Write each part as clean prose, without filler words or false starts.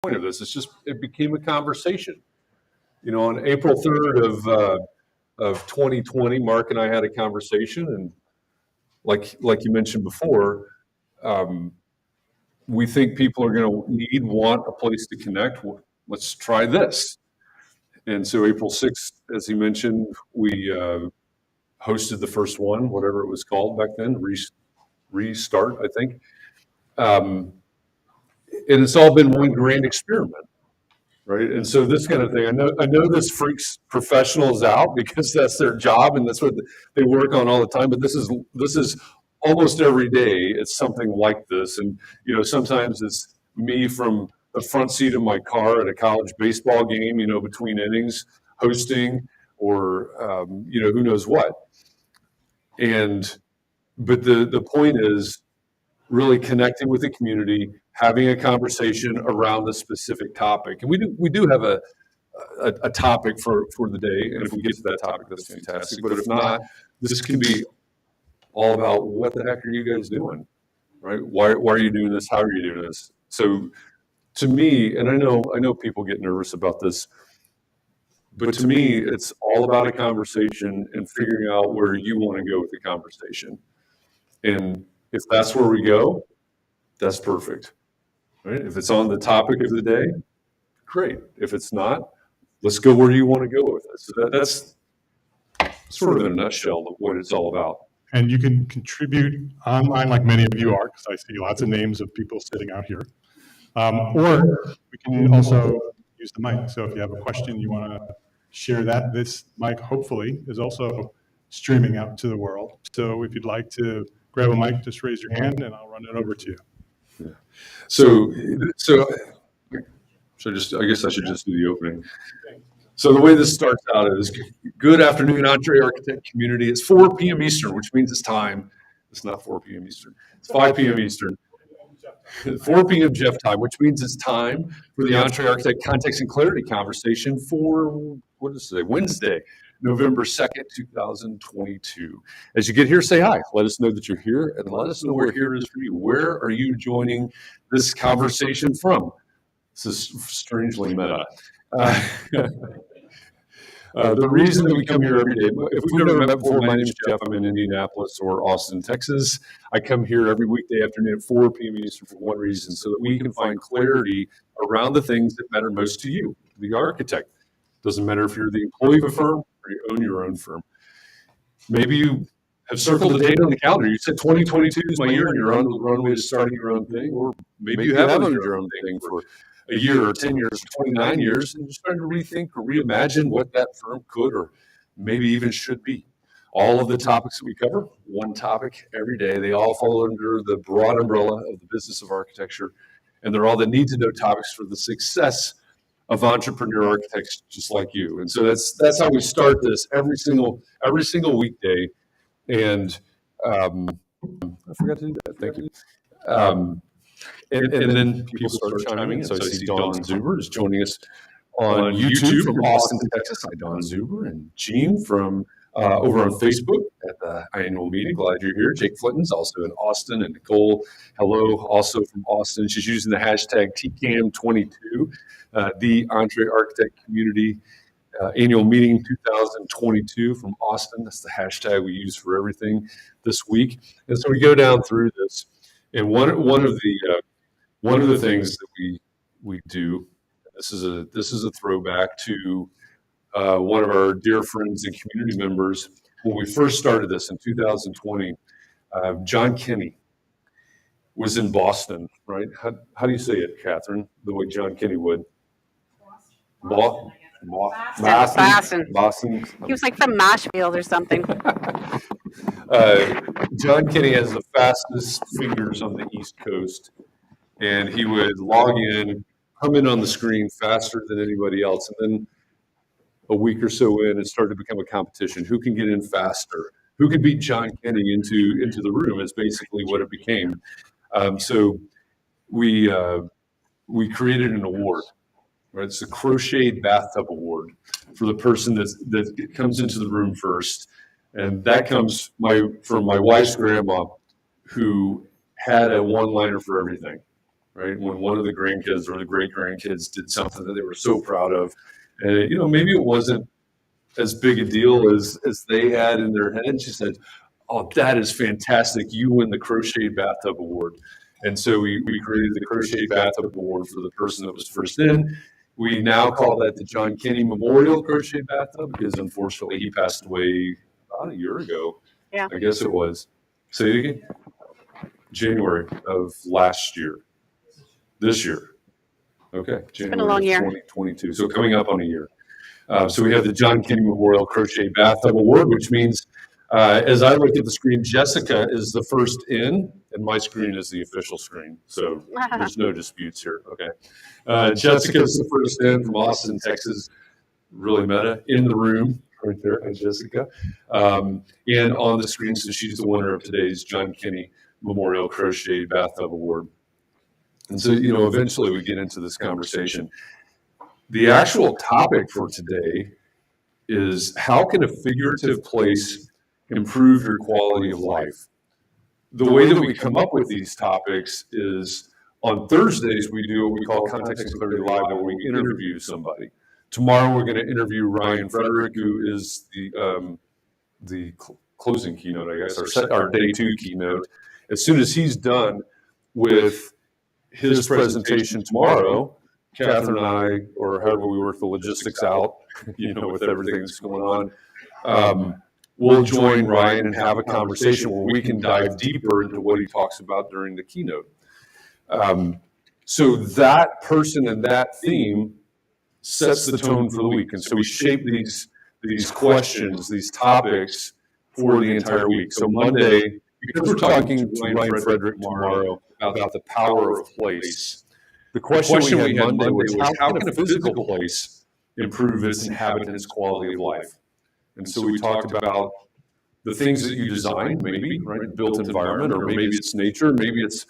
point of this. It became a conversation. You know, on April 3rd of 2020, Mark and I had a conversation, and like you mentioned before, we think people are going to want a place to connect. Let's try this. And so April 6th, as he mentioned, we hosted the first one, whatever it was called back then, Restart, I think. And it's all been one grand experiment, right? And so this kind of thing, I know this freaks professionals out because that's their job and that's what they work on all the time. But this is almost every day. It's something like this, and you know, sometimes it's me from the front seat of my car at a college baseball game, you know, between innings, hosting, or you know, who knows what. But the point is really connecting with the community, having a conversation around the specific topic. And we do have a topic for the day, and if we get to that topic, that's fantastic. But if not, this can be all about what the heck are you guys doing, right? Why are you doing this? How are you doing this? So to me, and I know people get nervous about this, but to me, it's all about a conversation and figuring out where you want to go with the conversation. And if that's where we go, that's perfect, right? If it's on the topic of the day, great. If it's not, let's go where you want to go with it. So that's sort of in a nutshell what it's all about. And you can contribute online like many of you are, because I see lots of names of people sitting out here. Or we can also use the mic. So if you have a question, you want to share that, this mic hopefully is also streaming out to the world. So if you'd like to grab a mic, just raise your hand and I'll run it over to you. Yeah. So I guess I should just do the opening. So the way this starts out is, good afternoon, EntreArchitect Community. It's 4 p.m. Eastern, which means it's time. It's not 4 p.m. Eastern. It's 5 p.m. Eastern. 4 p.m. Jeff time, which means it's time for the EntreArchitect Context and Clarity conversation for, what is today? Wednesday, November 2nd, 2022. As you get here, say hi. Let us know that you're here, and let us know where here is for you. Where are you joining this conversation from? This is strangely meta. The reason that we come here every day, if we've never met before, my name is Jeff. I'm in Indianapolis or Austin, Texas. I come here every weekday afternoon at 4 p.m. Eastern for one reason, so that we can find clarity around the things that matter most to you, the architect. Doesn't matter if you're the employee of a firm or you own your own firm. Maybe you have circled a date on the calendar. You said 2022 is my year and you're on the runway to starting your own thing, or maybe you have owned your own thing for a year or 10 years or 29 years, and you're starting to rethink or reimagine what that firm could or maybe even should be. All of the topics that we cover, one topic every day, they all fall under the broad umbrella of the business of architecture, and they're all the need-to-know topics for the success of entrepreneur architects just like you. And so that's how we start this every single weekday. And I forgot to do that. Thank you. And then people start chiming in. So I see Dawn Zuber is joining us on YouTube from Austin, Texas. Hi, Dawn Zuber. And Jean from over on Facebook at the annual meeting. Glad you're here. Jake Flinton's also in Austin. And Nicole, hello, also from Austin. She's using the hashtag TCAM22, the EntreArchitect Community Annual Meeting 2022 from Austin. That's the hashtag we use for everything this week. And so we go down through this. And one of the things that we do, this is a throwback to one of our dear friends and community members. When we first started this in 2020, John Kinney was in Boston, right? How do you say it, Catherine? The way John Kinney would. Boston. He was like from Nashville or something. John Kinney has the fastest fingers on the East Coast, and he would log in, come in on the screen faster than anybody else. And then a week or so in, it started to become a competition. Who can get in faster? Who could beat John Kinney into the room is basically what it became. So we created an award. Right, it's a crocheted bathtub award for the person that comes into the room first, and that comes from my wife's grandma, who had a one-liner for everything. right? When one of the grandkids or the great grandkids did something that they were so proud of, and maybe it wasn't as big a deal as they had in their head. And she said, "Oh, that is fantastic! You win the Crochet Bathtub Award." And so we created the Crochet Bathtub Award for the person that was first in. We now call that the John Kinney Memorial Crochet Bathtub because unfortunately he passed away about a year ago. Yeah. I guess it was. Say it again. January of last year. This year. Okay. January been a long year. 2022. So coming up on a year. So we have the John Kinney Memorial Crochet Bathtub Award, which means, as I look at the screen, Jessica is the first in, and my screen is the official screen. So there's no disputes here. Okay. Jessica is the first in from Austin, Texas. Really meta in the room right there, and Jessica. And on the screen, so she's the winner of today's John Kinney Memorial Crochet Bathtub Award. And so, eventually we get into this conversation. The actual topic for today is how can a figurative place improve your quality of life? The way that we come up with these topics is on Thursdays, we do what we call Context and Clarity Live, where we interview somebody. Tomorrow, we're going to interview Ryan Frederick, who is the closing keynote, I guess, our day 2 keynote. As soon as he's done with his presentation tomorrow, Catherine and I, or however we work the logistics out, with everything that's going on, we'll join Ryan and have a conversation where we can dive deeper into what he talks about during the keynote. So that person and that theme sets the tone for the week. And so we shape these questions, these topics for the entire week. So Monday, because we're talking to Ryan Frederick tomorrow about the power of place, the question we had Monday was how can a physical place improve its inhabitants' quality of life? And so we talked about the things that you design, maybe, right, built environment, or maybe it's nature, maybe it's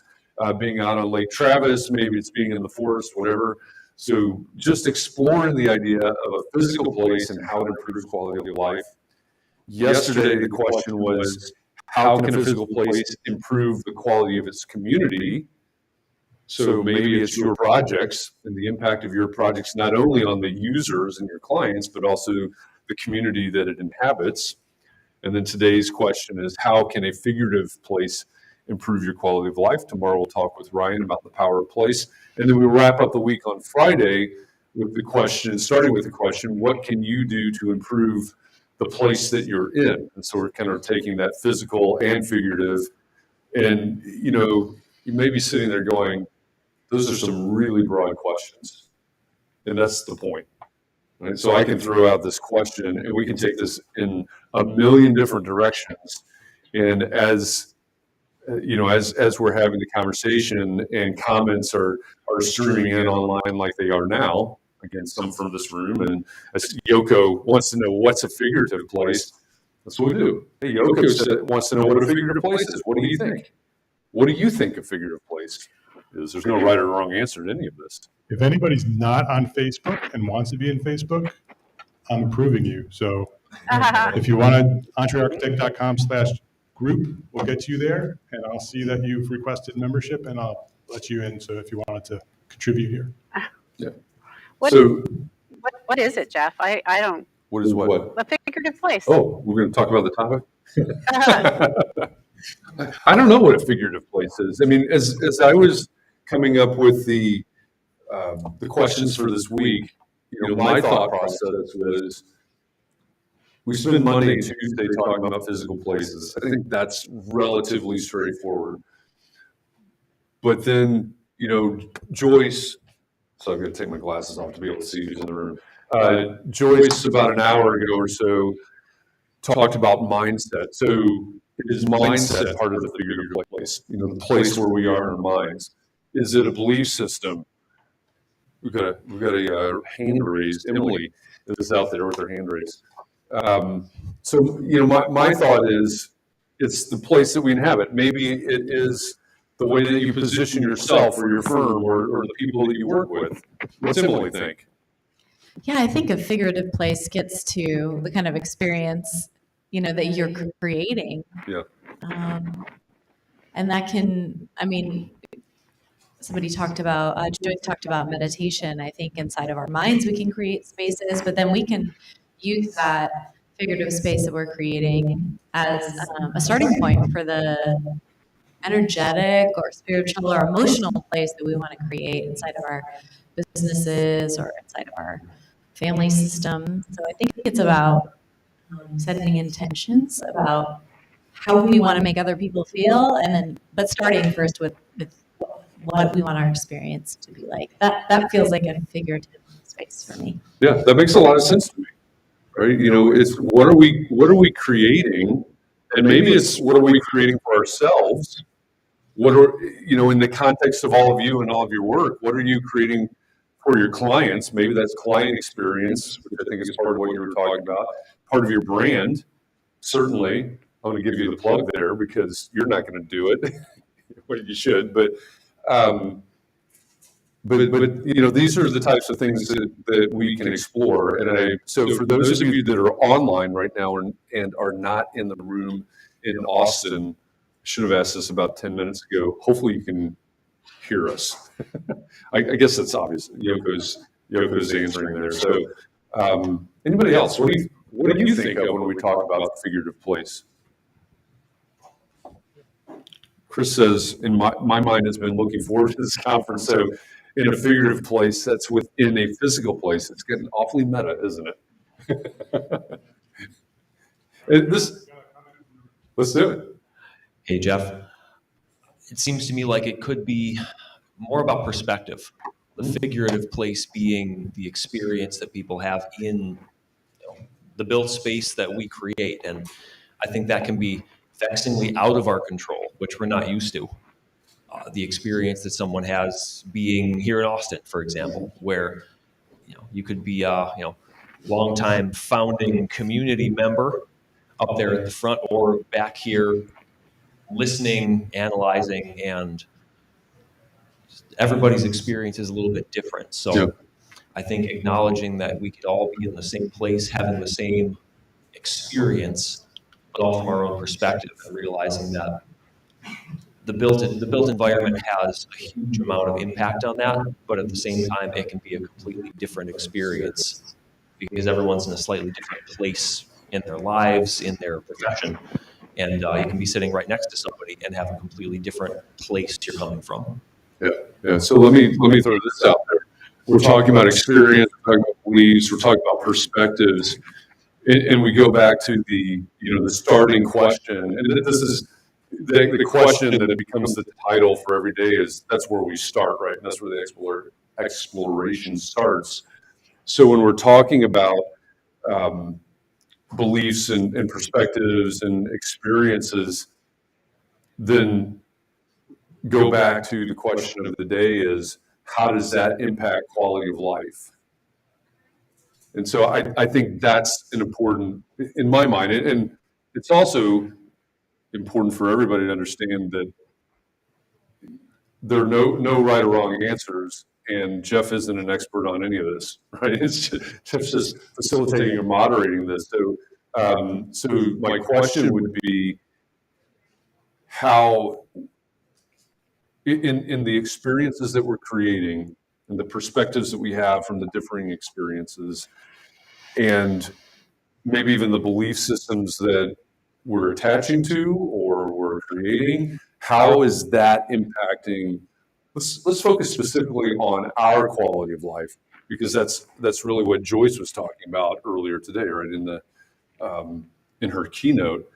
being out on Lake Travis, maybe it's being in the forest, whatever. So just exploring the idea of a physical place and how it improves quality of life. Yesterday, the question was, how can a physical place improve the quality of its community? So maybe it's your projects and the impact of your projects, not only on the users and your clients, but also the community that it inhabits. And then today's question is, how can a figurative place improve your quality of life? Tomorrow we'll talk with Ryan about the power of place. And then we wrap up the week on Friday with the question, starting with the question, what can you do to improve the place that you're in? And so we're kind of taking that physical and figurative. And, you may be sitting there going, those are some really broad questions. And that's the point. Right? So I can throw out this question and we can take this in a million different directions. And as we're having the conversation and comments are streaming in online like they are now, again, some from this room, and as Yoko wants to know what's a figurative place, that's what we do. Hey, Yoko wants to know what a figurative place is. What do you think? What do you think a figurative place is? There's no right or wrong answer to any of this. If anybody's not on Facebook and wants to be in Facebook, I'm approving you. So if you want to, EntreArchitect.com/group will get you there, and I'll see that you've requested membership, and I'll let you in. So if you wanted to contribute here. Yeah. What is it, Jeff? I don't. What is what? A figurative place. Oh, we're going to talk about the topic? I don't know what a figurative place is. I mean, as I was coming up with the questions for this week, my thought process was, we spend Monday and Tuesday talking about physical places. I think that's relatively straightforward. But then, Joyce, so I'm going to take my glasses off to be able to see who's in the room. Joyce, about an hour ago or so, talked about mindset. So is mindset part of the figurative place? The place where we are in our minds. Is it a belief system? We've got a hand raised. Emily is out there with her hand raised. So my thought is, it's the place that we inhabit. Maybe it is the way that you position yourself or your firm or the people that you work with. What's Emily think? Yeah, I think a figurative place gets to the kind of experience, that you're creating. Yeah. And that can, somebody talked about, Joyce talked about meditation. I think inside of our minds we can create spaces, but then we can use that figurative space that we're creating as a starting point for the energetic or spiritual or emotional place that we want to create inside of our businesses or inside of our family system. So I think it's about setting intentions about how we want to make other people feel, and then but starting first with what we want our experience to be like. That feels like a figurative space for me. Yeah, that makes a lot of sense to me, right? You know, it's what are we creating, and maybe it's what are we creating for ourselves? What are, you know, in the context of all of you and all of your work, what are you creating for your clients? Maybe that's client experience, which I think is part of what you were talking about, part of your brand. Certainly, I'm going to give you the plug there because you're not going to do it. Well, you should, but you know, these are the types of things that we can explore. And so for those of you that are online right now and are not in the room in Austin, I should have asked this about 10 minutes ago. Hopefully you can hear us. I guess that's obvious. Yoko's answering there. So anybody else? What do you think of when we talk about figurative place? Chris says, in my mind, has been looking forward to this conference. So in a figurative place that's within a physical place, it's getting awfully meta, isn't it? Let's do it. Hey, Jeff. It seems to me like it could be more about perspective. The figurative place being the experience that people have in the built space that we create. And I think that can be vexingly out of our control, which we're not used to. The experience that someone has being here in Austin, for example, where you could be a longtime founding community member up there at the front or back here listening, analyzing, and everybody's experience is a little bit different. So I think acknowledging that we could all be in the same place, having the same experience, but all from our own perspective, and realizing that the built environment has a huge amount of impact on that, but at the same time, it can be a completely different experience because everyone's in a slightly different place in their lives, in their profession. And you can be sitting right next to somebody and have a completely different place you're coming from. Yeah. So let me throw this out there. We're talking about experience, we're talking about beliefs, we're talking about perspectives, and we go back to the starting question. And this is the question that becomes the title for every day is that's where we start, right? And that's where the exploration starts. So when we're talking about beliefs and perspectives and experiences, then go back to the question of the day is how does that impact quality of life? And so I think that's an important, in my mind, and it's also important for everybody to understand that there are no right or wrong answers, and Jeff isn't an expert on any of this, right? Jeff's just facilitating or moderating this. So my question would be how, in the experiences that we're creating and the perspectives that we have from the differing experiences, and maybe even the belief systems that we're attaching to or we're creating, how is that impacting? Let's focus specifically on our quality of life, because that's really what Joyce was talking about earlier today, right, in her keynote.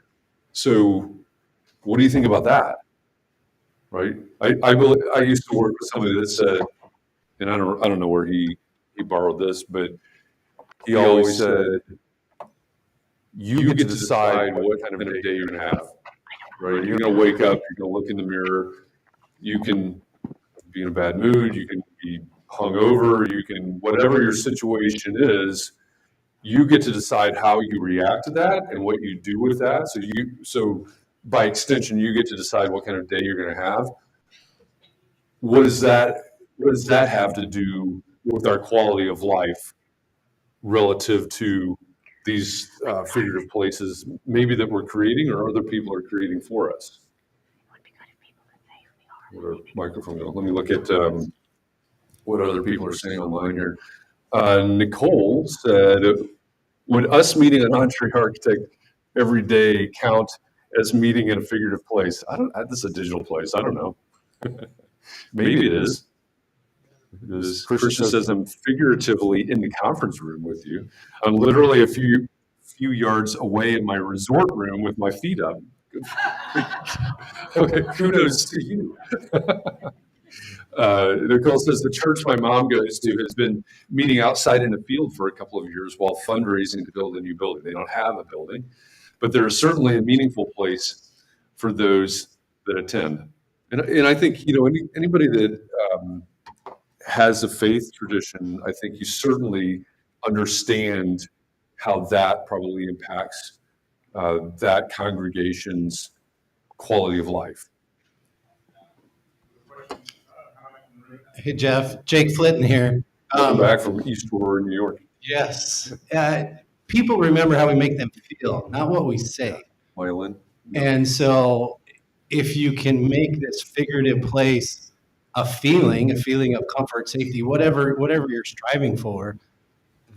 So what do you think about that? Right? I used to work with somebody that said, and I don't know where he borrowed this, but he always said, you get to decide what kind of a day you're going to have. Right? You're going to wake up, you're going to look in the mirror, you can be in a bad mood, you can be hungover, you can, whatever your situation is, you get to decide how you react to that and what you do with that. So by extension, you get to decide what kind of day you're going to have. What does that have to do with our quality of life relative to these figurative places, maybe that we're creating or other people are creating for us? Where our microphone go? Let me look at what other people are saying online here. Nicole said, would us meeting an EntreArchitect every day count as meeting in a figurative place? This is a digital place. I don't know. Maybe it is. Christian says, I'm figuratively in the conference room with you. I'm literally a few yards away in my resort room with my feet up. Okay, kudos to you. Nicole says, the church my mom goes to has been meeting outside in a field for a couple of years while fundraising to build a new building. They don't have a building, but there is certainly a meaningful place for those that attend. And I think, anybody that has a faith tradition, I think you certainly understand how that probably impacts that congregation's quality of life. Hey, Jeff. Jake Flitton here. I'm back from East Aurora, New York. Yes. People remember how we make them feel, not what we say. Myelin. And so if you can make this figurative place a feeling of comfort, safety, whatever you're striving for,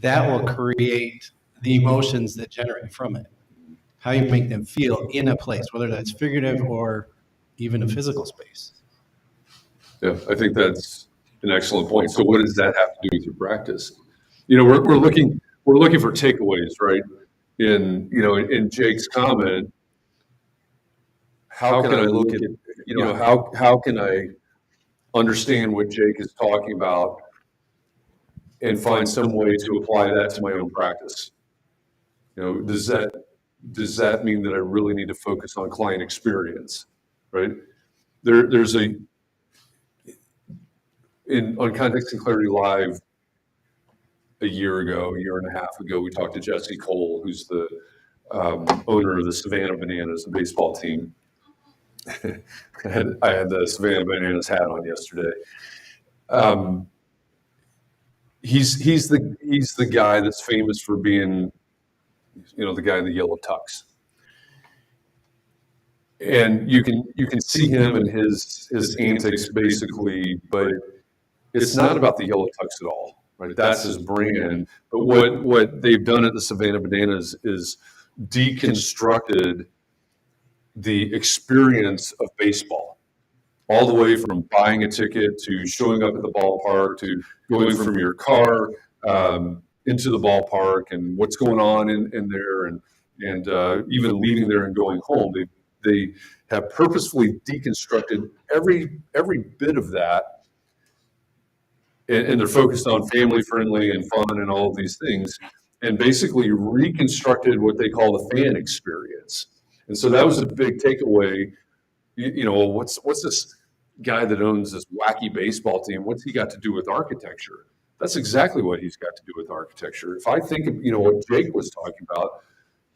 that will create the emotions that generate from it. How you make them feel in a place, whether that's figurative or even a physical space. Yeah, I think that's an excellent point. So what does that have to do with your practice? We're looking for takeaways, right? In Jake's comment, how can I look at, how can I understand what Jake is talking about and find some way to apply that to my own practice? Does that mean that I really need to focus on client experience, right? On Context and Clarity Live a year and a half ago, we talked to Jesse Cole, who's the owner of the Savannah Bananas, the baseball team. I had the Savannah Bananas hat on yesterday. He's the guy that's famous for being, the guy in the yellow tux. And you can see him and his antics basically, but it's not about the yellow tux at all, right? That's his brand. But what they've done at the Savannah Bananas is deconstructed the experience of baseball, all the way from buying a ticket to showing up at the ballpark to going from your car into the ballpark and what's going on in there and even leaving there and going home. They have purposefully deconstructed every bit of that, and they're focused on family friendly and fun and all of these things, and basically reconstructed what they call the fan experience. And so that was a big takeaway. What's this guy that owns this wacky baseball team? What's he got to do with architecture? That's exactly what he's got to do with architecture. If I think of what Jake was talking about,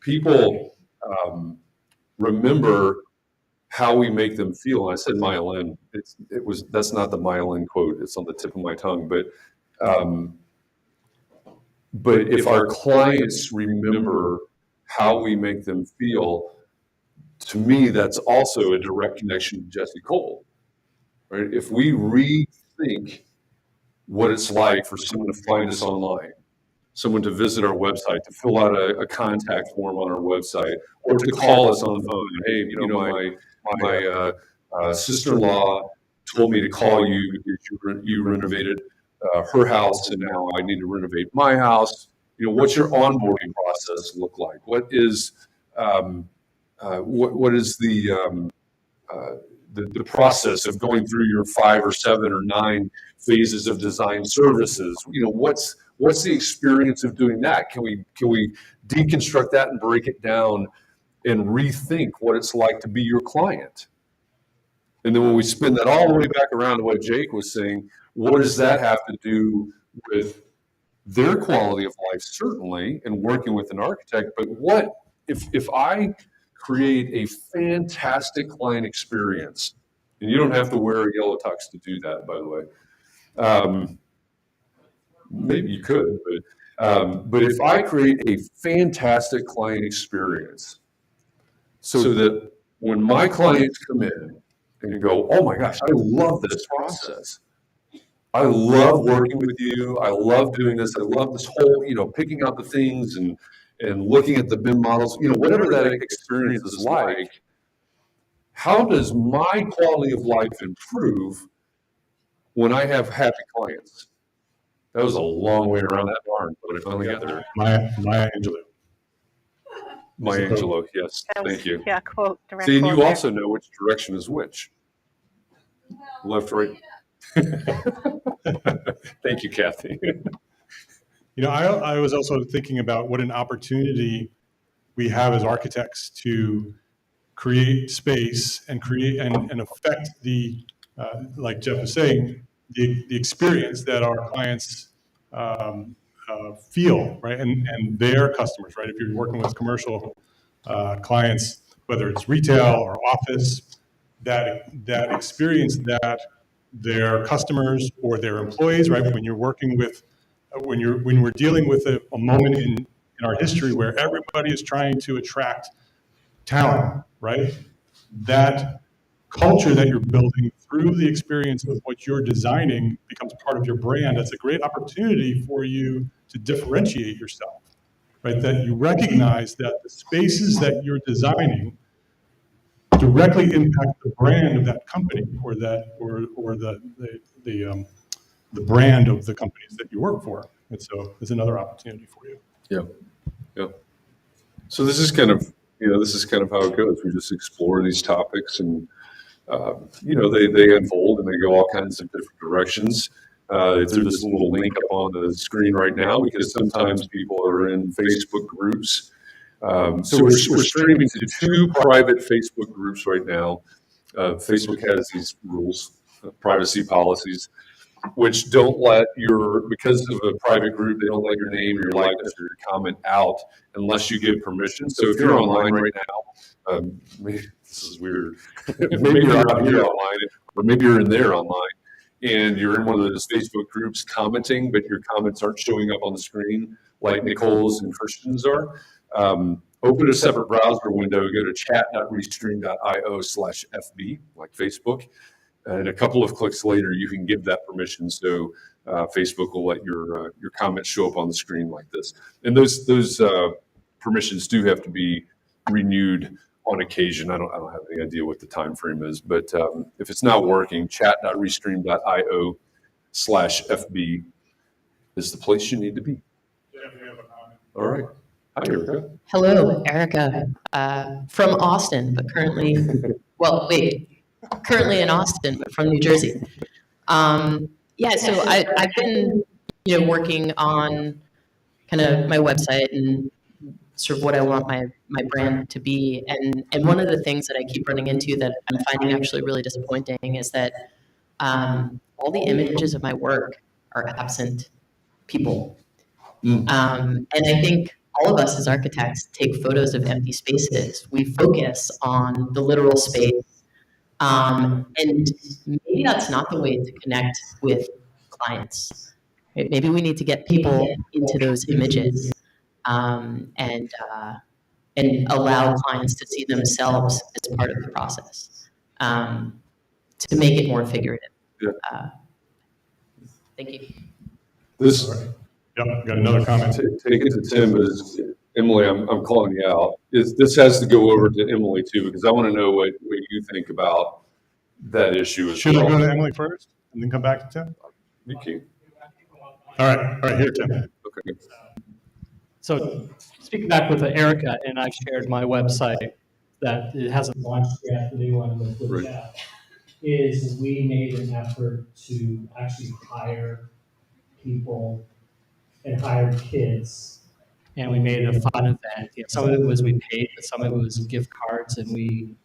people remember how we make them feel. And I said myelin. That's not the myelin quote. It's on the tip of my tongue. But if our clients remember how we make them feel, to me, that's also a direct connection to Jesse Cole, right? If we rethink what it's like for someone to find us online, someone to visit our website, to fill out a contact form on our website, or to call us on the phone. Hey, my sister-in-law told me to call you because you renovated her house, and now I need to renovate my house. What's your onboarding process look like? What is the process of going through your 5 or 7 or 9 phases of design services? What's the experience of doing that? Can we deconstruct that and break it down and rethink what it's like to be your client? And then when we spin that all the way back around to what Jake was saying, what does that have to do with their quality of life? Certainly, and working with an architect, but what if I create a fantastic client experience, and you don't have to wear a yellow tux to do that, by the way. Maybe you could, but if I create a fantastic client experience so that when my clients come in and you go, oh my gosh, I love this process. I love working with you. I love doing this. I love this whole, picking out the things and looking at the BIM models, whatever that experience is like. How does my quality of life improve when I have happy clients? That was a long way around that barn, but I finally got there. Maya Angelou. Maya Angelou, yes, That was- thank you. Yeah, quote, direct See, and quote you there. also know which direction is which. Left, right. Thank you, Kathy. I was also thinking about what an opportunity we have as architects to create space and create and affect the, like Jeff was saying, the experience that our clients feel, right? And their customers, right? If you're working with commercial clients, whether it's retail or office, that experience that their customers or their employees, right? When you're working with, when we're dealing with a moment in our history where everybody is trying to attract talent, right? That culture that you're building through the experience of what you're designing becomes part of your brand. That's a great opportunity for you to differentiate yourself, right? That you recognize that the spaces that you're designing directly impact the brand of that company or the brand of the companies that you work for. And so there's another opportunity for you. Yeah. So this is kind of how it goes. We just explore these topics and, they unfold and they go all kinds of different directions. There's this little link up on the screen right now because sometimes people are in Facebook groups. So we're streaming to 2 private Facebook groups right now. Facebook has these rules, privacy policies, which don't let because of a private group, they don't let your name, your likeness, or your comment out unless you give permission. So if you're online right now, this is weird. Maybe you're out here online, or maybe you're in there online, and you're in one of those Facebook groups commenting, but your comments aren't showing up on the screen like Nicole's and Christian's are. Open a separate browser window, go to chat.restream.io/FB, like Facebook. And a couple of clicks later, you can give that permission. So Facebook will let your comments show up on the screen like this. And those permissions do have to be renewed on occasion. I don't have any idea what the time frame is, but if it's not working, chat.restream.io/FB is the place you need to be. All right. Hi, Erica. Hello, Erica, from Austin, but currently in Austin, but from New Jersey. So I've been, working on kind of my website and sort of what I want my brand to be. And one of the things that I keep running into that I'm finding actually really disappointing is that all the images of my work are absent people. And I think all of us as architects take photos of empty spaces. We focus on the literal space. And maybe that's not the way to connect with clients. Right? Maybe we need to get people into those images and allow clients to see themselves as part of the process to make it more figurative. Yeah. Thank you. Yep, got another comment. Take it to Tim, but Emily, I'm calling you out. This has to go over to Emily too, because I want to know what you think about that issue as Should well. I go to Emily first and then come back to Tim? Thank you. All right, here, Tim. Okay. So speaking back with Erica, and I've shared my website that it hasn't launched yet, the new one with Right. Jeff, is we made an effort to actually hire people and hire kids. And we made it a fun event. Some of it was we paid, but some of it was gift cards, and we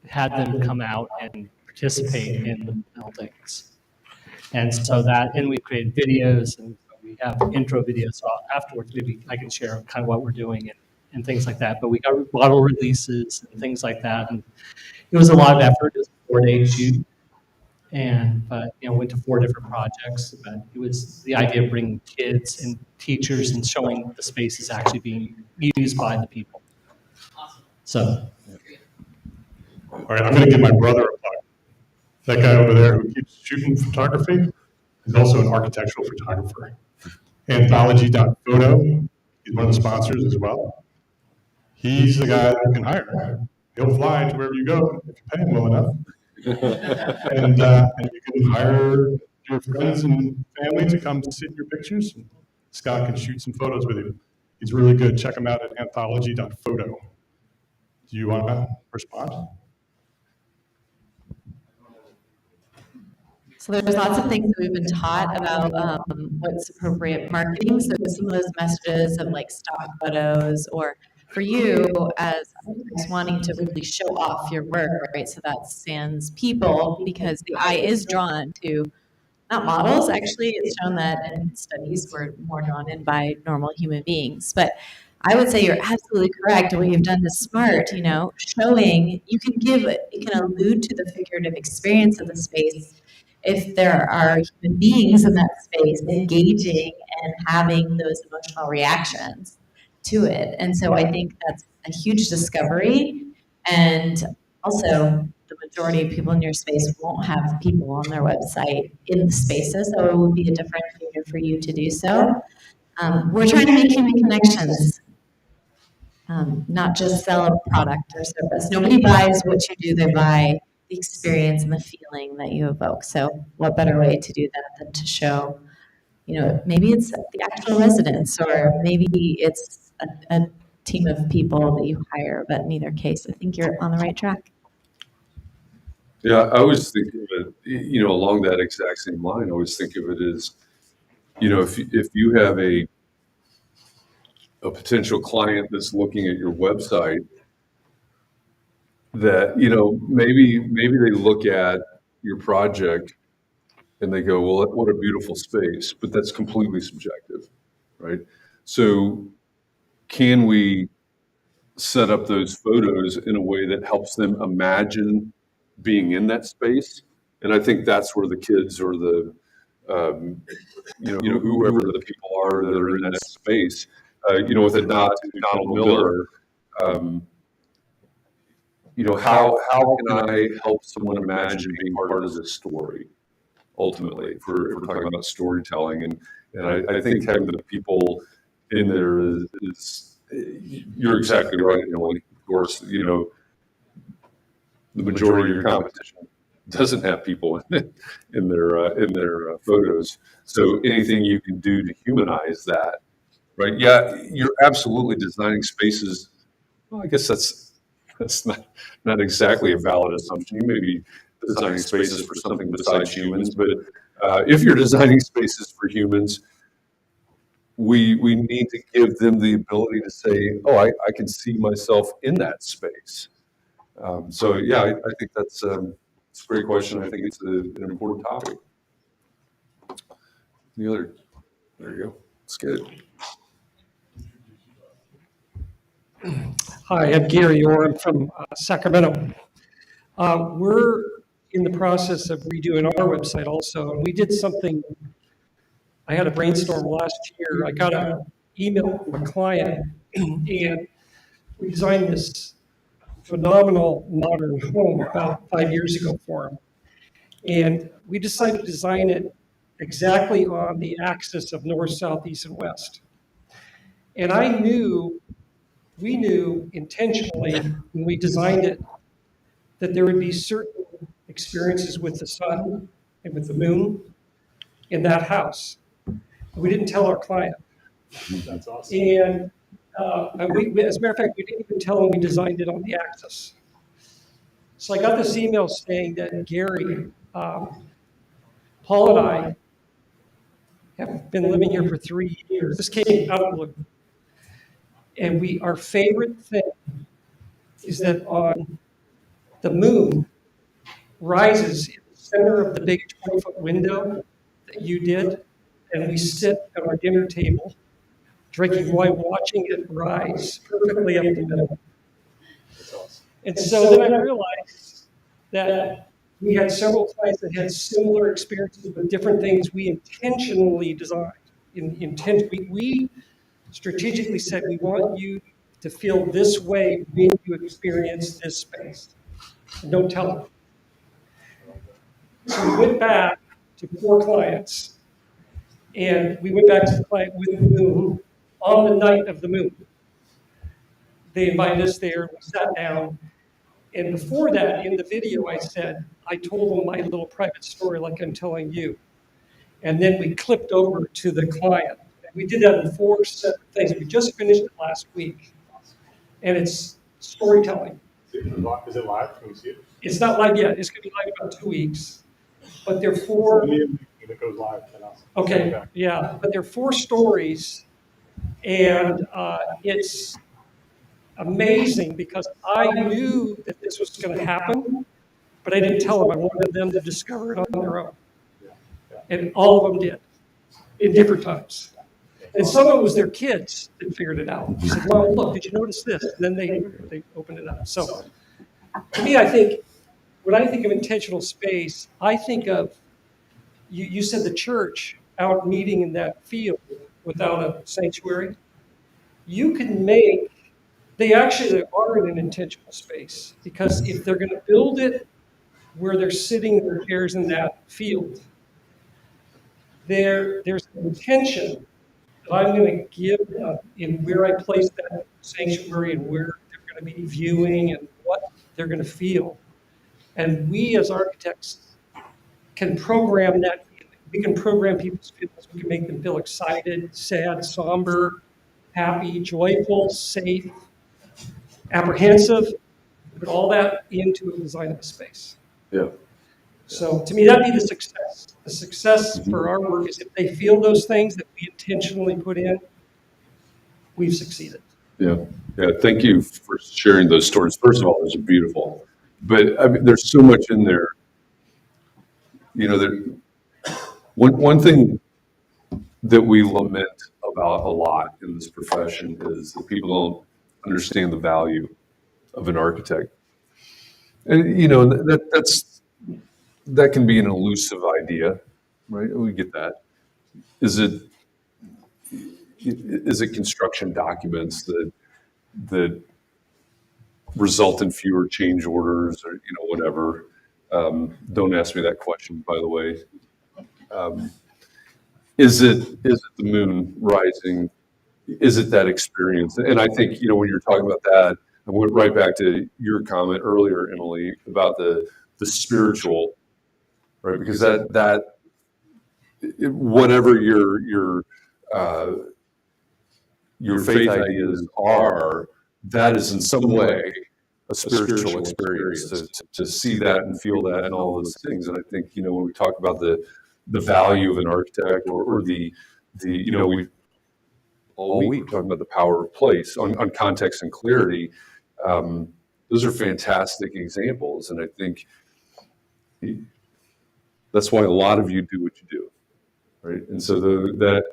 had them come out and participate in the buildings. And so and we created videos, and we have intro videos. So afterwards, maybe I can share kind of what we're doing and things like that. But we got bottle releases and things like that. And it was a lot of effort. It was a 4-day shoot. But went to 4 different projects. But it was the idea of bringing kids and teachers and showing the space is actually being used by the people. So. All right, I'm going to give my brother a plug. That guy over there who keeps shooting photography is also an architectural photographer. Anthology.photo, he's one of the sponsors as well. He's the guy that you can hire. He'll fly to wherever you go if you pay him well enough. And you can hire your friends and family to come sit in your pictures. Scott can shoot some photos with you. He's really good. Check him out at anthology.photo. Do you want to respond? So there's lots of things that we've been taught about what's appropriate marketing. So some of those messages of like stock photos, or for you as wanting to really show off your work, right? So that stands people, because the eye is drawn to not models. Actually, it's shown that in studies we're more drawn in by normal human beings. But I would say you're absolutely correct. What you've done is smart, showing, you can allude to the figurative experience of the space if there are human beings in that space engaging and having those emotional reactions to it. And so I think that's a huge discovery. And also, the majority of people in your space won't have people on their website in the spaces, so it would be a differentiator for you to do so. We're trying to make human connections, not just sell a product or service. Nobody buys what you do, they buy the experience and the feeling that you evoke. So what better way to do that than to show, maybe it's the actual residents, or maybe it's a team of people that you hire, but in either case, I think you're on the right track. Yeah, I always think of it, along that exact same line. I always think of it as, if you have a potential client that's looking at your website, that maybe they look at your project and they go, well, what a beautiful space, but that's completely subjective, right? So can we set up those photos in a way that helps them imagine being in that space? And I think that's where the kids, or the whoever the people are that are in that space, with a nod to Donald Miller, how can I help someone imagine being part of this story? Ultimately, if we're talking about storytelling, and I think having the people in there is you're exactly right, Emily. Of course, the majority of your competition doesn't have people in their photos. So anything you can do to humanize that, right? Yeah, you're absolutely designing spaces. Well, I guess that's not exactly a valid assumption. You may be designing spaces for something besides humans, but if you're designing spaces for humans, we need to give them the ability to say, oh, I can see myself in that space. So yeah, I think that's a great question. I think it's an important topic. There you go. That's good. Hi, I'm Gary Orr. I'm from Sacramento. We're in the process of redoing our website also. And we did something, I had a brainstorm last year. I got an email from a client, and we designed this phenomenal modern home about 5 years ago for him. And we decided to design it exactly on the axis of north, south, east, and west. And we knew intentionally when we designed it that there would be certain experiences with the sun and with the moon in that house. We didn't tell our client. That's awesome. And as a matter of fact, we didn't even tell them we designed it on the axis. So I got this email saying that Gary, Paul and I have been living here for 3 years. This came out of the blue. And our favorite thing is that on the moon rises in the center of the big 20-foot window that you did, and we sit at our dinner table drinking wine, watching it rise perfectly up the middle. And so then I realized that we had several clients that had similar experiences with different things we intentionally designed. We strategically said, we want you to feel this way when you experience this space. And don't tell them. So we went back to 4 clients, and we went back to the client with the moon on the night of the moon. They invited us there, we sat down, and before that, in the video, I told them my little private story like I'm telling you. And then we clipped over to the client. We did that in 4 separate things. We just finished it last week. And it's storytelling. Is it live? Can we see it? It's not live yet. It's going to be live in about 2 weeks. But they're 4. If it goes live, then I'll. Okay, yeah. But they're 4 stories. And it's amazing because I knew that this was going to happen, but I didn't tell them. I wanted them to discover it on their own. And all of them did in different times. And some of it was their kids that figured it out. They said, "Well, look, did you notice this?" And then they opened it up. So to me, I think, when I think of intentional space, I think of, you said the church out meeting in that field without a sanctuary. You can make, they actually are in an intentional space, because if they're going to build it where they're sitting in their chairs in that field, there's an intention that I'm going to give them in where I place that sanctuary and where they're going to be viewing and what they're going to feel. And we as architects can program that feeling. We can program people's feelings. We can make them feel excited, sad, somber, happy, joyful, safe, apprehensive, put all that into a design of a space. Yeah. So to me, that'd be the success. The success for our work is if they feel those things that we intentionally put in, we've succeeded. Yeah. Yeah. Thank you for sharing those stories. First of all, those are beautiful. But I mean, there's so much in there. You know, one thing that we lament about a lot in this profession is that people don't understand the value of an architect. And, you know, that can be an elusive idea, right? We get that. Is it construction documents that result in fewer change orders, or, you know, whatever? Don't ask me that question, by the way. Is it the moon rising? Is it that experience? And I think, you know, when you're talking about that, I went right back to your comment earlier, Emily, about the spiritual, right? Because whatever your faith ideas are, that is in some way a spiritual experience to see that and feel that and all those things. And I think, you know, when we talk about the value of an architect or the you know, we all week talking about the power of place on context and clarity. Those are fantastic examples, and I think that's why a lot of you do what you do, right? And so that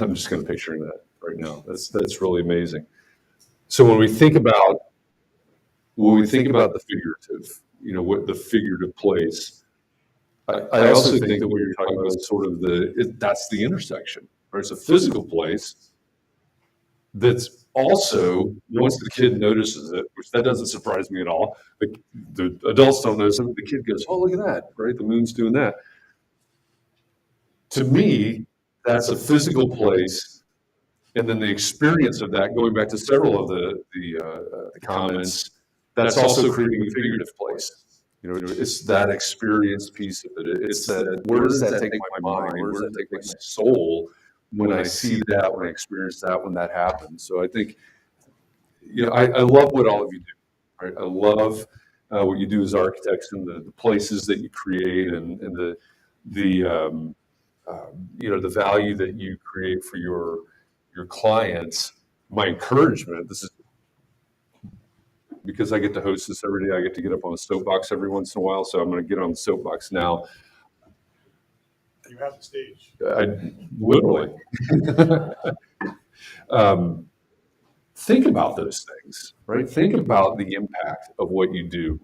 I'm just kind of picturing that right now. That's really amazing. So when we think about the figurative, you know, what the figurative place, I also think that what you're talking about is sort of that's the intersection, right? It's a physical place that's also, once the kid notices it, which that doesn't surprise me at all, the adults don't notice it, but the kid goes, "Oh, look at that," right? The moon's doing that. To me, that's a physical place, and then the experience of that, going back to several of the comments, that's also creating a figurative place. You know, it's that experience piece of it. It's that, where does that take my mind? Where does that take my soul when I see that, when I experience that, when that happens? So I think, you know, I love what all of you do, right? I love what you do as architects and the places that you create and the you know, the value that you create for your clients. My encouragement, this is because I get to host this every day. I get to get up on a soapbox every once in a while, so I'm going to get on the soapbox now. You have the stage. Literally. Think about those things, right? Think about the impact of what you do.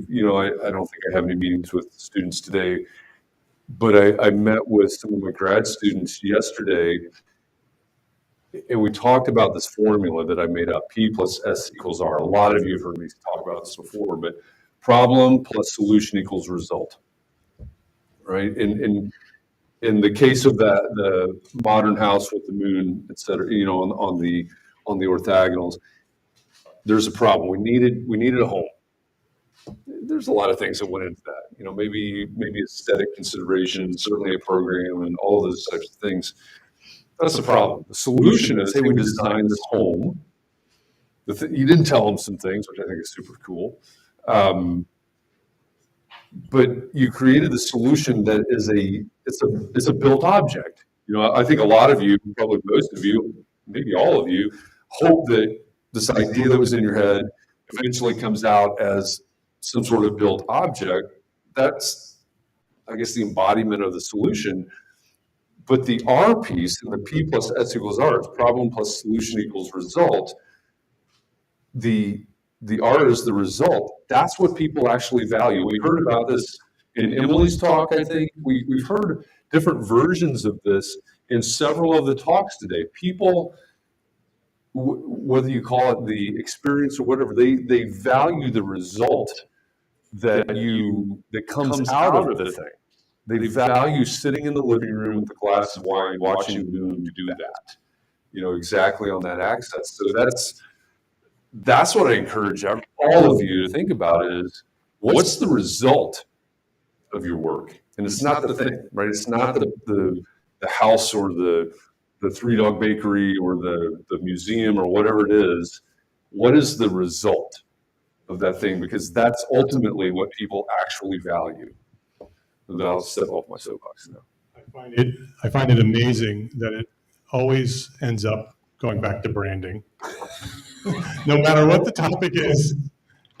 You know, I don't think I have any meetings with students today, but I met with some of my grad students yesterday, and we talked about this formula that I made up, P plus S equals R. A lot of you have heard me talk about this before, but problem plus solution equals result, right? In the case of the modern house with the moon, et cetera, on the orthogonals, there's a problem. We needed a home. There's a lot of things that went into that. Maybe aesthetic considerations, certainly a program, and all those types of things. That's the problem. The solution is, hey, we designed this home. You didn't tell them some things, which I think is super cool. But you created the solution that is it's a built object. I think a lot of you, probably most of you, maybe all of you, hope that this idea that was in your head eventually comes out as some sort of built object. That's, I guess, the embodiment of the solution. But the R piece, and the P plus S equals R, it's problem plus solution equals result. The R is the result. That's what people actually value. We heard about this in Emily's talk, I think. We've heard different versions of this in several of the talks today. People, whether you call it the experience or whatever, they value the result that comes out of the thing. They value sitting in the living room with a glass of wine, watching the moon do that, exactly on that axis. So that's what I encourage all of you to think about is, what's the result of your work? And it's not the thing, right? It's not the house or the Three Dog Bakery or the museum or whatever it is. What is the result of that thing? Because that's ultimately what people actually value. And I'll step off my soapbox now. I find it amazing that it always ends up going back to branding, no matter what the topic is.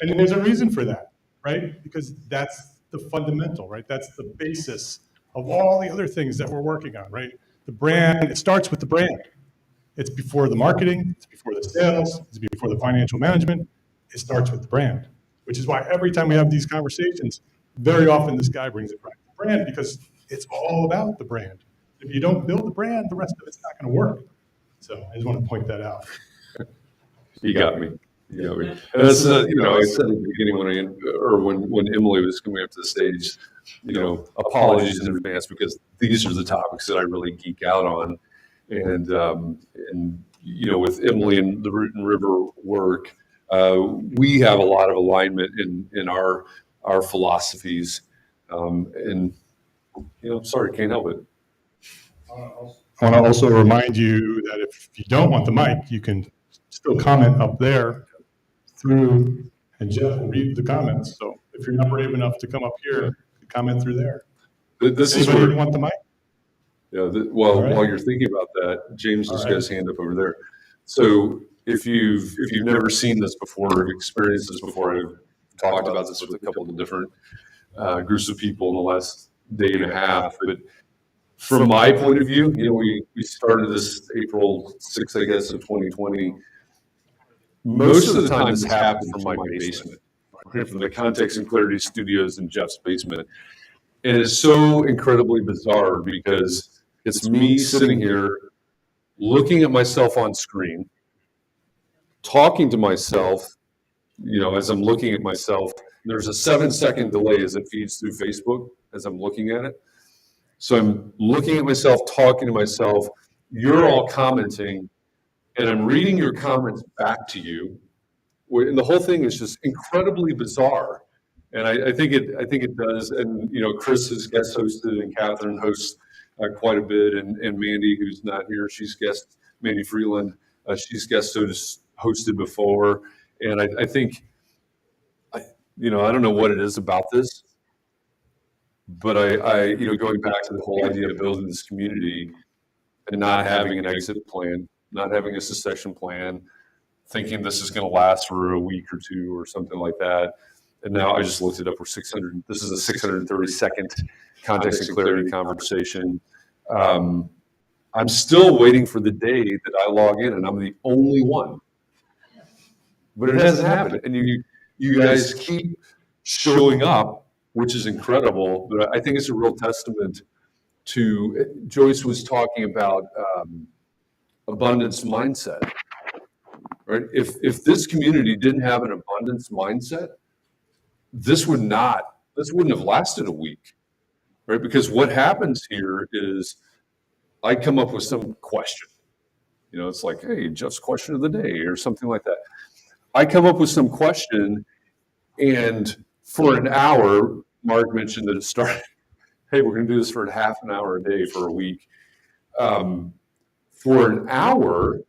And there's a reason for that, right? Because that's the fundamental, right? That's the basis of all the other things that we're working on, right? The brand, it starts with the brand. It's before the marketing, it's before the sales, it's before the financial management. It starts with the brand, which is why every time we have these conversations, very often this guy brings it back to the brand, because it's all about the brand. If you don't build the brand, the rest of it's not going to work. So I just want to point that out. You got me. And that's, I said at the beginning when Emily was coming up to the stage, apologies in advance, because these are the topics that I really geek out on. And with Emily and the Root and River work, we have a lot of alignment in our philosophies. Sorry, can't help it. I want to also remind you that if you don't want the mic, you can still comment up there through, and Jeff will read the comments. So if you're not brave enough to come up here, comment through there. This is Anybody where, want the mic? Yeah. All right. While you're thinking about that, James just got his hand up over there. So if you've never seen this before, or experienced this before, I've talked about this with a couple of different groups of people in the last day and a half. But from my point of view, we started this April 6th, I guess, of 2020. Most of the time this happened from my basement, from the Context and Clarity Studios in Jeff's basement. And it's so incredibly bizarre because it's me sitting here looking at myself on screen, talking to myself, as I'm looking at myself. There's a 7-second delay as it feeds through Facebook as I'm looking at it. So I'm looking at myself, talking to myself, you're all commenting, and I'm reading your comments back to you. And the whole thing is just incredibly bizarre. And I think it does. And, Chris has guest hosted, and Catherine hosts quite a bit. And Mandy, who's not here, Mandy Freeland, she's guest hosted before. And I think, I don't know what it is about this, but I going back to the whole idea of building this community and not having an exit plan, not having a succession plan, thinking this is going to last for a week or two or something like that. And now I just looked it up. This is a 632nd Context and Clarity conversation. I'm still waiting for the day that I log in and I'm the only one. But it hasn't happened. And you guys keep showing up, which is incredible. But I think it's a real testament to, Joyce was talking about abundance mindset, right? If this community didn't have an abundance mindset, this wouldn't have lasted a week, right? Because what happens here is I come up with some question. You know, it's like, hey, Jeff's question of the day or something like that. I come up with some question, and for an hour, Mark mentioned that it started, hey, we're going to do this for a half an hour a day for a week. For an hour,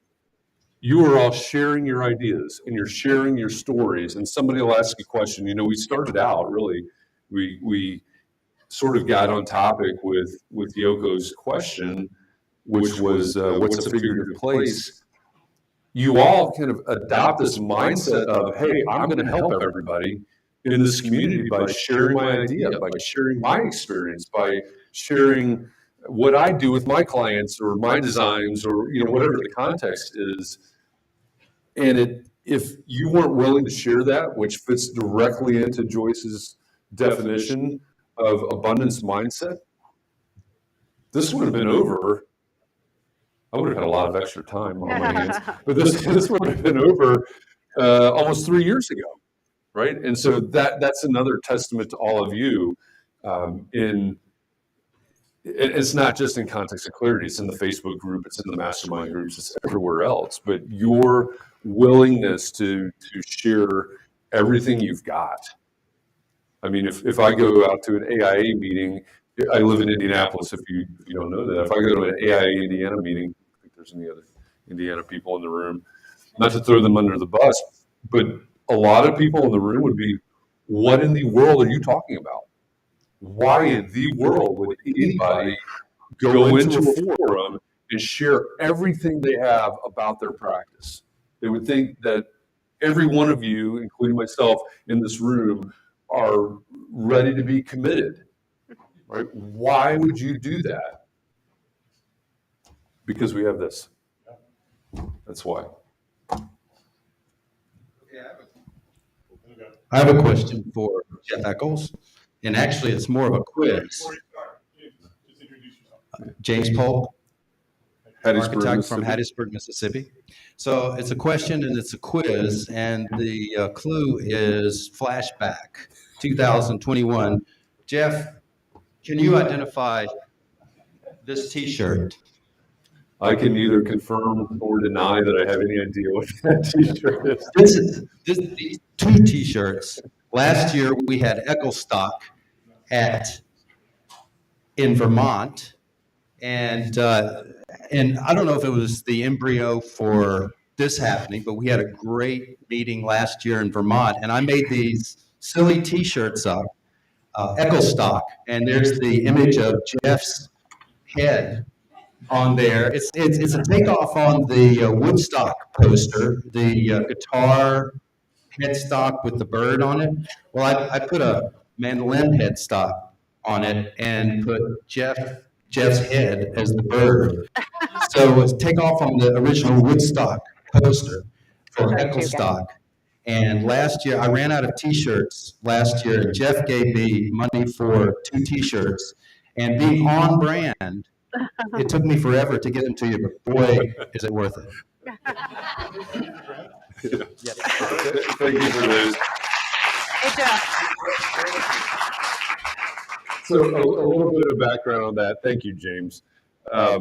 you are all sharing your ideas and you're sharing your stories, and somebody will ask a question. You know, we started out really, we sort of got on topic with Yoko's question, which was what's a figurative place? You all kind of adopt this mindset of, hey, I'm going to help everybody in this community by sharing my idea, by sharing my experience, by sharing what I do with my clients or my designs or, you know, whatever the context is. And if you weren't willing to share that, which fits directly into Joyce's definition of abundance mindset, this would have been over. I would have had a lot of extra time on my hands, but this would have been over almost 3 years ago, right? And so that's another testament to all of you. It's not just in Context of Clarity; it's in the Facebook group, it's in the mastermind groups, it's everywhere else. But your willingness to share everything you've got. I mean, if I go out to an AIA meeting, I live in Indianapolis. If you don't know that, if I go to an AIA Indiana meeting, I think there's any other Indiana people in the room, not to throw them under the bus, but a lot of people in the room would be, what in the world are you talking about? Why in the world would anybody go into a forum and share everything they have about their practice? They would think that every one of you, including myself in this room, are ready to be committed, right? Why would you do that? Because we have this. That's why. I have a question for Jeff Eccles, and actually it's more of a quiz. James Polk, architect from Hattiesburg, Mississippi. So it's a question and it's a quiz, and the clue is flashback 2021. Jeff, can you identify this T-shirt? I can neither confirm or deny that I have any idea what that T-shirt is. These two T-shirts. Last year we had Ecclestock in Vermont, and I don't know if it was the embryo for this happening, but we had a great meeting last year in Vermont, and I made these silly T-shirts up, Ecclestock, and there's the image of Jeff's head on there. It's a takeoff on the Woodstock poster, the guitar headstock with the bird on it. Well, I put a mandolin headstock on it and put Jeff's head as the bird. So it was takeoff on the original Woodstock poster for Ecclestock. And last year, I ran out of T-shirts last year, and Jeff gave me money for 2 T-shirts. And being on brand, it took me forever to get them to you, but boy, is it worth it. Thank you for those. Hey, Jeff. So a little bit of background on that. Thank you, James. A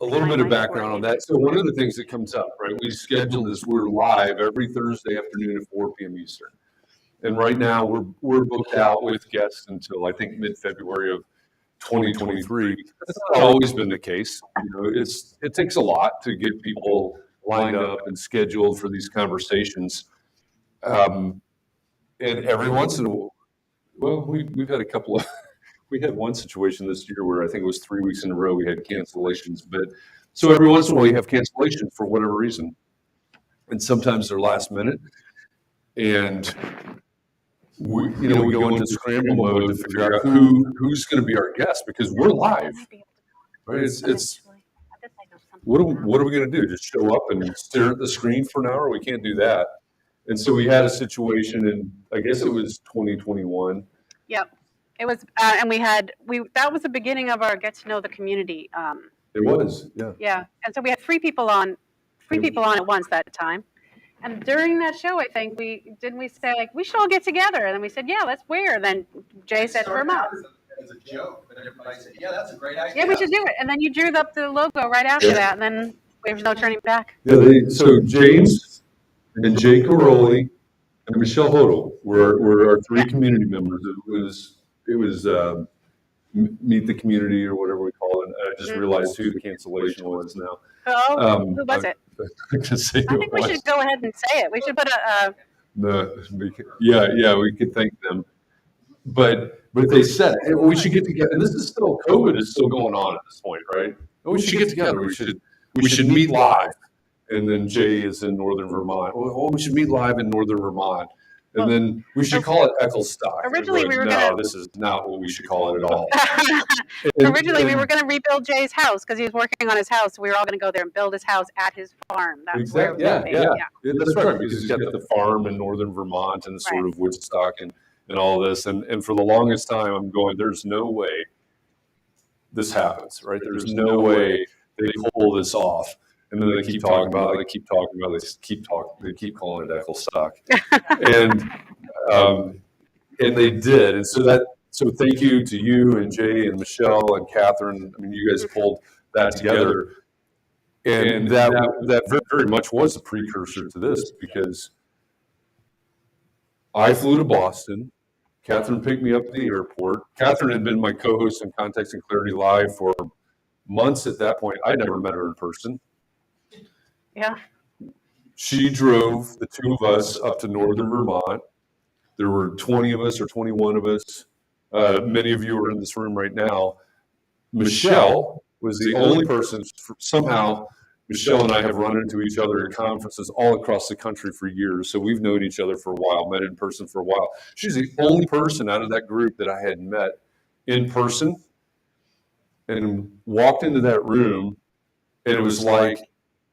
little bit of background on that. So one of the things that comes up, right, we schedule this, we're live every Thursday afternoon at 4 p.m. Eastern. And right now we're booked out with guests until I think mid-February of 2023. That's not always been the case. You know, it takes a lot to get people lined up and scheduled for these conversations. And every once in a while, well, we've had a couple of, we had one situation this year where I think it was 3 weeks in a row we had cancellations. But so every once in a while you have cancellations for whatever reason. And sometimes they're last minute. And we go into scramble mode to figure out who's going to be our guest, because we're live, right? It's what are we going to do? Just show up and stare at the screen for an hour? We can't do that. And so we had a situation in, I guess it was 2021. Yep. It was, and that was the beginning of our get to know the community. It was, yeah. Yeah. And so we had 3 people on at once that time. And during that show, I think we say like we should all get together, and then we said, yeah, let's where? And then Jay said Vermont. As a joke, but everybody said, yeah, that's a great idea. Yeah, we should do it. And then you drew up the logo right after that, and then there's no turning back. Yeah, so James and Jay Caroli and Michelle Hodel were our three community members. It was Meet the Community or whatever we call it. I just realized who the cancellation was now. Oh, who was it? I think we should go ahead and say it. We should put yeah, we could thank them. But they said, hey, we should get together. And this is still, COVID is still going on at this point, right? We should get together. We should meet live. And then Jay is in Northern Vermont. Oh, we should meet live in Northern Vermont. And then we should call it Eccleston. Originally, we were no, this is not what we should call it at all. Originally, we were going to rebuild Jay's house because he was working on his house. We were all going to go there and build his house at his farm. That's exactly. Where Yeah, that's right. Because he's got the farm in Northern Vermont and sort of Woodstock and all this. And for the longest time, I'm going, there's no way this happens, right? There's no way they pull this off. And then they keep talking about it, they keep calling it Ecclestock. And they did. And so thank you to you and Jay and Michelle and Catherine. I mean, you guys pulled that together. And that very, very much was a precursor to this, because I flew to Boston. Catherine picked me up at the airport. Catherine had been my co-host in Context and Clarity Live for months at that point. I'd never met her in person. Yeah. She drove the two of us up to Northern Vermont. There were 20 of us or 21 of us. Many of you are in this room right now. Michelle was the only person. Somehow, Michelle and I have run into each other at conferences all across the country for years. So we've known each other for a while, met in person for a while. She's the only person out of that group that I had met in person and walked into that room, and it was like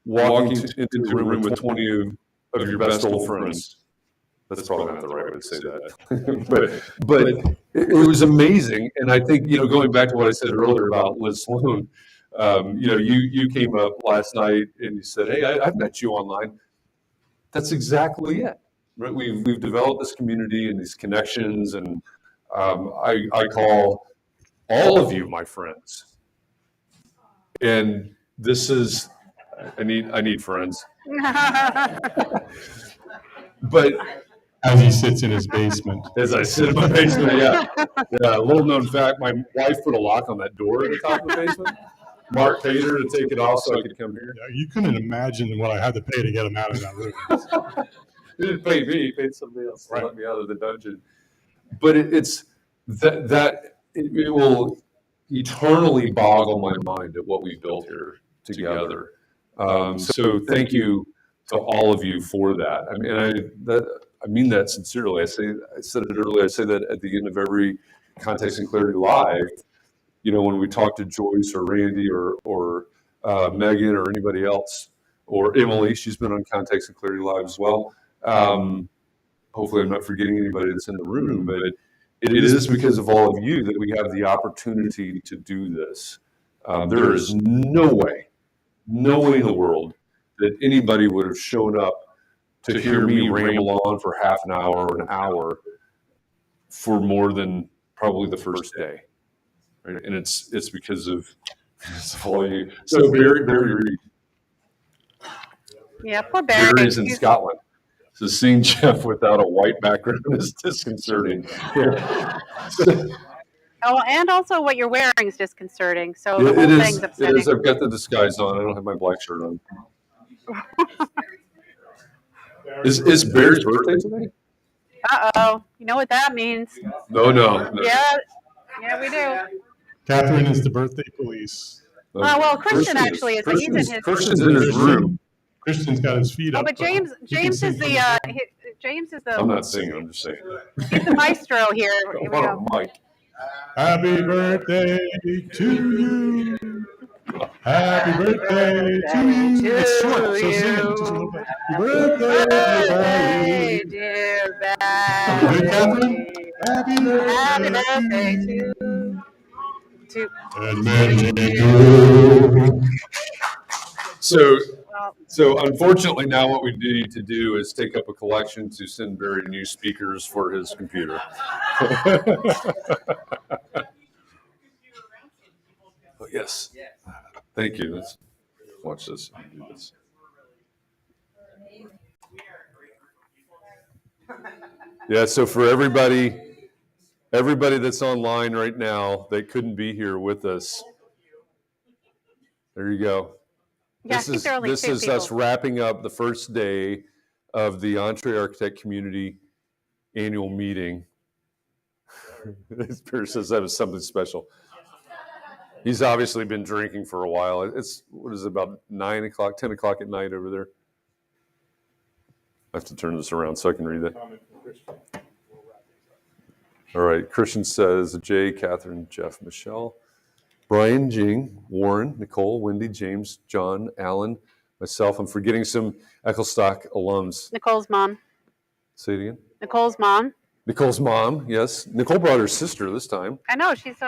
walking into a room with 20 of your best old friends. That's probably not the right way to say that. but it was amazing. And I think, going back to what I said earlier about Liz Sloan, you came up last night and you said, hey, I've met you online. That's exactly it. Right? We've developed this community and these connections, and I call all of you my friends. And this is, I need friends. But as he sits in his basement. As I sit in my basement, yeah. A little known fact, my wife put a lock on that door at the top of the basement. Mark paid her to take it off so I could come here. Yeah, you couldn't imagine what I had to pay to get him out of that room. He didn't pay me, he paid somebody else to let me out of the dungeon. But it will eternally boggle my mind at what we built here together. So thank you to all of you for that. I mean that sincerely. I said it earlier. I say that at the end of every Context and Clarity Live. When we talk to Joyce or Randy or Megan or anybody else, or Emily, she's been on Context and Clarity Live as well. Hopefully, I'm not forgetting anybody that's in the room, but it is because of all of you that we have the opportunity to do this. There is no way in the world that anybody would have shown up to hear me ramble on for half an hour or an hour for more than probably the first day. Right? And it's because of all of you. So Barry Reed. Yeah, poor Barry. Barry's in Scotland. So seeing Jeff without a white background is disconcerting. Oh, and also what you're wearing is disconcerting. So the whole thing's upsetting. It is. I've got the disguise on. I don't have my black shirt on. Is Barry's birthday today? Uh-oh. You know what that means. No. Yeah, we do. Catherine is the birthday police. Well, Christian actually is. He's in his. Christian's in his room. Christian's got his feet up. Oh, but James is the. James is the. I'm not singing. I'm just saying. He's the maestro here. Here we go. Mike. Happy birthday to you. Happy birthday to you. It's short, so sing it just a little bit. Happy birthday, dear Barry. Catherine. Happy birthday to and many more. So So unfortunately, now what we need to do is take up a collection to send Barry new speakers for his computer. Yes. Thank you. Let's watch this. Do this. Yeah, so for everybody that's online right now that couldn't be here with us, there you go. Yeah, I think there are only two is us people. wrapping up the first day of the EntreArchitect Community Annual Meeting. Pierce says that was something special. He's obviously been drinking for a while. It's, what is it, about 9 o'clock, 10 o'clock at night over there? I have to turn this around so I can read that. All right, Christian says, Jay, Catherine, Jeff, Michelle, Brian, Jing, Warren, Nicole, Wendy, James, John, Alan, myself. I'm forgetting some Ecclestock alums. Nicole's mom. Say it again. Nicole's mom. Nicole's mom, yes. Nicole brought her sister this time. I know, she's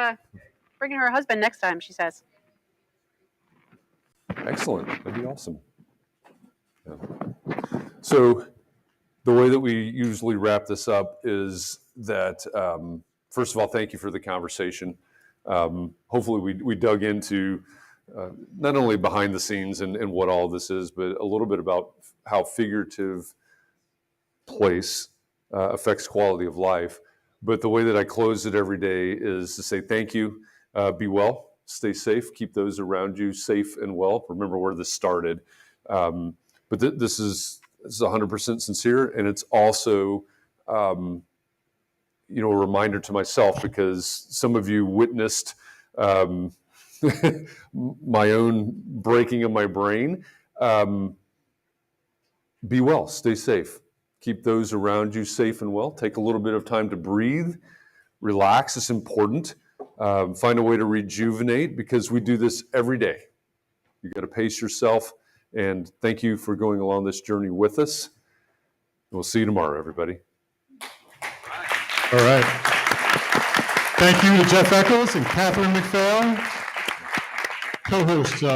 bringing her husband next time, she says. Excellent. That'd be awesome. Yeah. So the way that we usually wrap this up is that, first of all, thank you for the conversation. Hopefully we dug into not only behind the scenes and what all this is, but a little bit about how figurative place affects quality of life. But the way that I close it every day is to say thank you, be well, stay safe, keep those around you safe and well. Remember where this started. But this is 100% sincere, and it's also a reminder to myself, because some of you witnessed my own breaking of my brain. Be well, stay safe. Keep those around you safe and well. Take a little bit of time to breathe, relax. It's important. Find a way to rejuvenate, because we do this every day. You got to pace yourself. And thank you for going along this journey with us. We'll see you tomorrow, everybody. All right. Thank you to Jeff Eccles and Catherine McPhail, co-hosts of